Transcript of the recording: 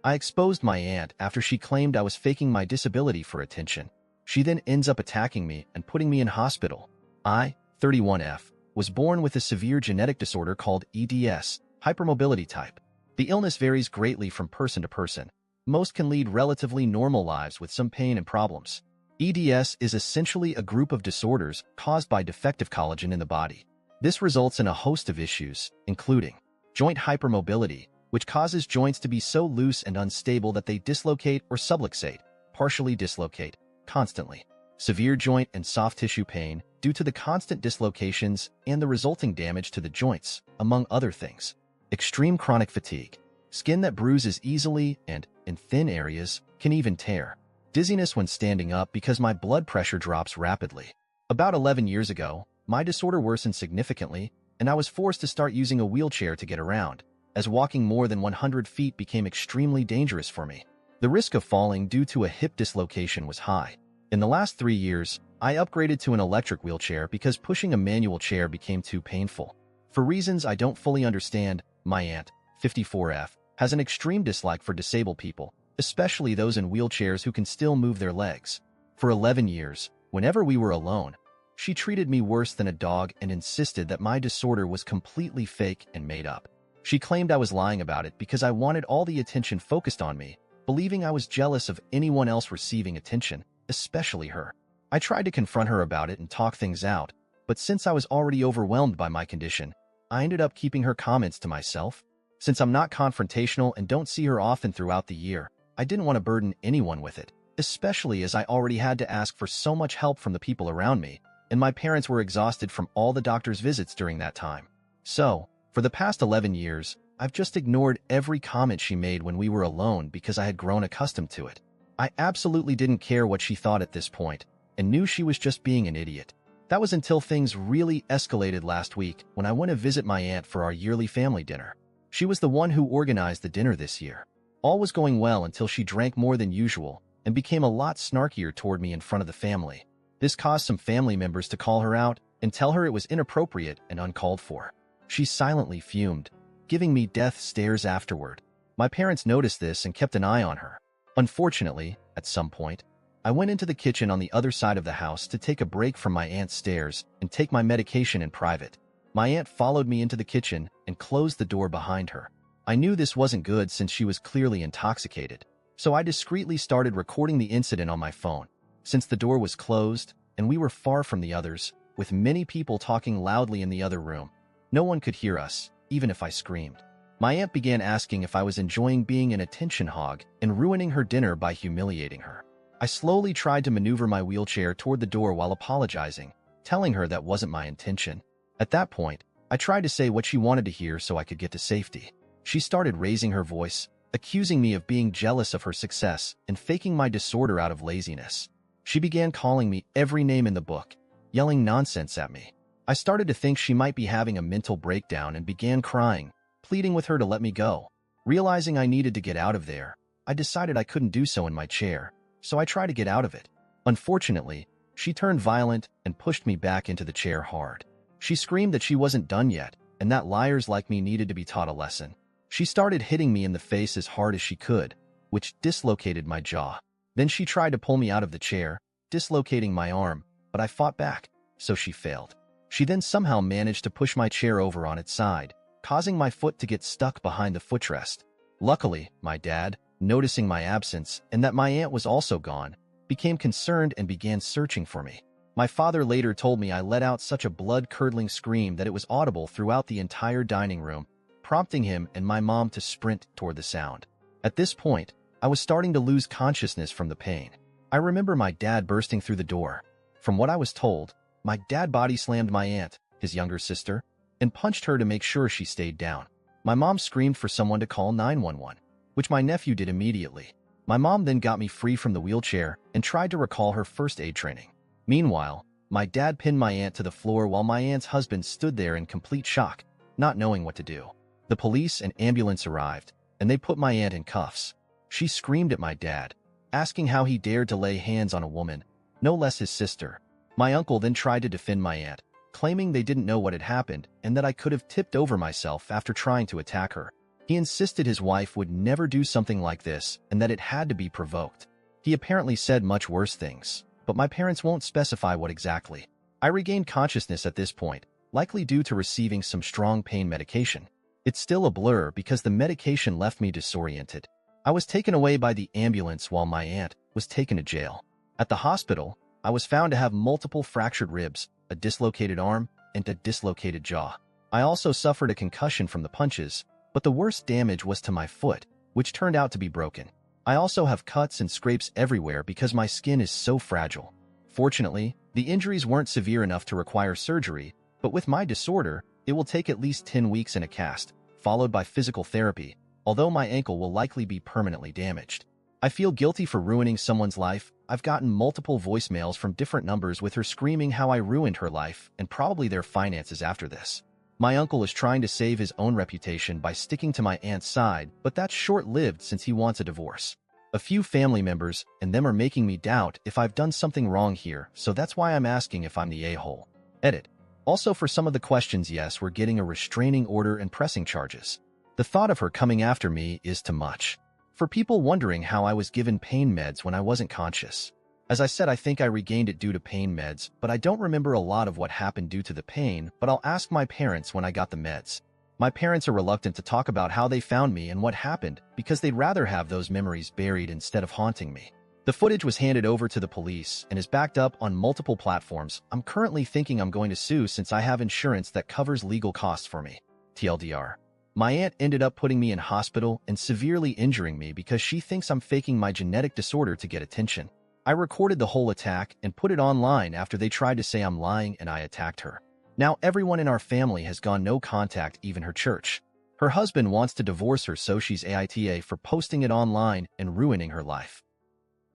I exposed my aunt after she claimed I was faking my disability for attention. She then ends up attacking me and putting me in hospital. I, 31F, was born with a severe genetic disorder called EDS, hypermobility type. The illness varies greatly from person to person. Most can lead relatively normal lives with some pain and problems. EDS is essentially a group of disorders caused by defective collagen in the body. This results in a host of issues, including joint hypermobility, which causes joints to be so loose and unstable that they dislocate or subluxate, partially dislocate, constantly. Severe joint and soft tissue pain due to the constant dislocations and the resulting damage to the joints, among other things. Extreme chronic fatigue. Skin that bruises easily and, in thin areas, can even tear. Dizziness when standing up because my blood pressure drops rapidly. About 11 years ago, my disorder worsened significantly, and I was forced to start using a wheelchair to get around, as walking more than 100 feet became extremely dangerous for me. The risk of falling due to a hip dislocation was high. In the last 3 years, I upgraded to an electric wheelchair because pushing a manual chair became too painful. For reasons I don't fully understand, my aunt, 54F, has an extreme dislike for disabled people, especially those in wheelchairs who can still move their legs. For 11 years, whenever we were alone, she treated me worse than a dog and insisted that my disorder was completely fake and made up. She claimed I was lying about it because I wanted all the attention focused on me, believing I was jealous of anyone else receiving attention, especially her. I tried to confront her about it and talk things out, but since I was already overwhelmed by my condition, I ended up keeping her comments to myself. Since I'm not confrontational and don't see her often throughout the year, I didn't want to burden anyone with it, especially as I already had to ask for so much help from the people around me, and my parents were exhausted from all the doctor's visits during that time. So, for the past 11 years, I've just ignored every comment she made when we were alone because I had grown accustomed to it. I absolutely didn't care what she thought at this point, and knew she was just being an idiot. That was until things really escalated last week when I went to visit my aunt for our yearly family dinner. She was the one who organized the dinner this year. All was going well until she drank more than usual and became a lot snarkier toward me in front of the family. This caused some family members to call her out and tell her it was inappropriate and uncalled for. She silently fumed, giving me death stares afterward. My parents noticed this and kept an eye on her. Unfortunately, at some point, I went into the kitchen on the other side of the house to take a break from my aunt's stares and take my medication in private. My aunt followed me into the kitchen and closed the door behind her. I knew this wasn't good since she was clearly intoxicated, so I discreetly started recording the incident on my phone. Since the door was closed and we were far from the others, with many people talking loudly in the other room, no one could hear us, even if I screamed. My aunt began asking if I was enjoying being an attention hog and ruining her dinner by humiliating her. I slowly tried to maneuver my wheelchair toward the door while apologizing, telling her that wasn't my intention. At that point, I tried to say what she wanted to hear so I could get to safety. She started raising her voice, accusing me of being jealous of her success and faking my disorder out of laziness. She began calling me every name in the book, yelling nonsense at me. I started to think she might be having a mental breakdown and began crying, pleading with her to let me go. Realizing I needed to get out of there, I decided I couldn't do so in my chair, so I tried to get out of it. Unfortunately, she turned violent and pushed me back into the chair hard. She screamed that she wasn't done yet, and that liars like me needed to be taught a lesson. She started hitting me in the face as hard as she could, which dislocated my jaw. Then she tried to pull me out of the chair, dislocating my arm, but I fought back, so she failed. She then somehow managed to push my chair over on its side, causing my foot to get stuck behind the footrest. Luckily, my dad, noticing my absence and that my aunt was also gone, became concerned and began searching for me. My father later told me I let out such a blood-curdling scream that it was audible throughout the entire dining room, prompting him and my mom to sprint toward the sound. At this point, I was starting to lose consciousness from the pain. I remember my dad bursting through the door. From what I was told, my dad body-slammed my aunt, his younger sister, and punched her to make sure she stayed down. My mom screamed for someone to call 911, which my nephew did immediately. My mom then got me free from the wheelchair and tried to recall her first aid training. Meanwhile, my dad pinned my aunt to the floor while my aunt's husband stood there in complete shock, not knowing what to do. The police and ambulance arrived, and they put my aunt in cuffs. She screamed at my dad, asking how he dared to lay hands on a woman, no less his sister. My uncle then tried to defend my aunt, claiming they didn't know what had happened and that I could have tipped over myself after trying to attack her. He insisted his wife would never do something like this and that it had to be provoked. He apparently said much worse things, but my parents won't specify what exactly. I regained consciousness at this point, likely due to receiving some strong pain medication. It's still a blur because the medication left me disoriented. I was taken away by the ambulance while my aunt was taken to jail. At the hospital, I was found to have multiple fractured ribs, a dislocated arm, and a dislocated jaw. I also suffered a concussion from the punches, but the worst damage was to my foot, which turned out to be broken. I also have cuts and scrapes everywhere because my skin is so fragile. Fortunately, the injuries weren't severe enough to require surgery, but with my disorder, it will take at least 10 weeks in a cast, followed by physical therapy, although my ankle will likely be permanently damaged. I feel guilty for ruining someone's life. I've gotten multiple voicemails from different numbers with her screaming how I ruined her life and probably their finances after this. My uncle is trying to save his own reputation by sticking to my aunt's side, but that's short-lived since he wants a divorce. A few family members and them are making me doubt if I've done something wrong here, so that's why I'm asking if I'm the a-hole. Edit. Also, for some of the questions, yes, we're getting a restraining order and pressing charges. The thought of her coming after me is too much. For people wondering how I was given pain meds when I wasn't conscious. As I said, I think I regained it due to pain meds, but I don't remember a lot of what happened due to the pain, but I'll ask my parents when I got the meds. My parents are reluctant to talk about how they found me and what happened because they'd rather have those memories buried instead of haunting me. The footage was handed over to the police and is backed up on multiple platforms. I'm currently thinking I'm going to sue since I have insurance that covers legal costs for me. TLDR. My aunt ended up putting me in hospital and severely injuring me because she thinks I'm faking my genetic disorder to get attention. I recorded the whole attack and put it online after they tried to say I'm lying and I attacked her. Now everyone in our family has gone no contact, even her church. Her husband wants to divorce her, so she's AITA for posting it online and ruining her life.